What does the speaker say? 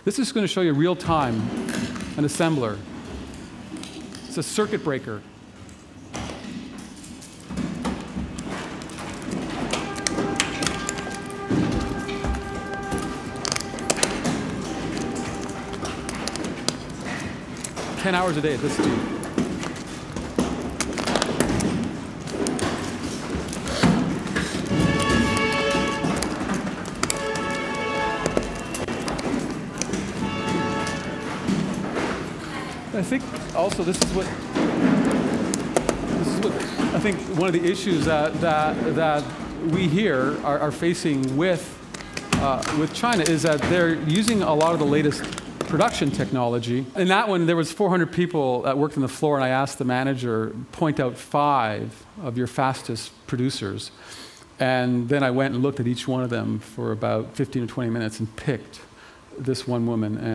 This is going to show you real time an assembler. It's a circuit breaker. "10 hours a day at this speed." I think also this is what I think one of the issues that we here are facing with China is that they're using a lot of the latest production technology. In that one, there was 400 people that worked on the floor, and I asked the manager, point out 5 of your fastest producers. And then I went and looked at each one of them for about 15 or 20 minutes and picked this one woman.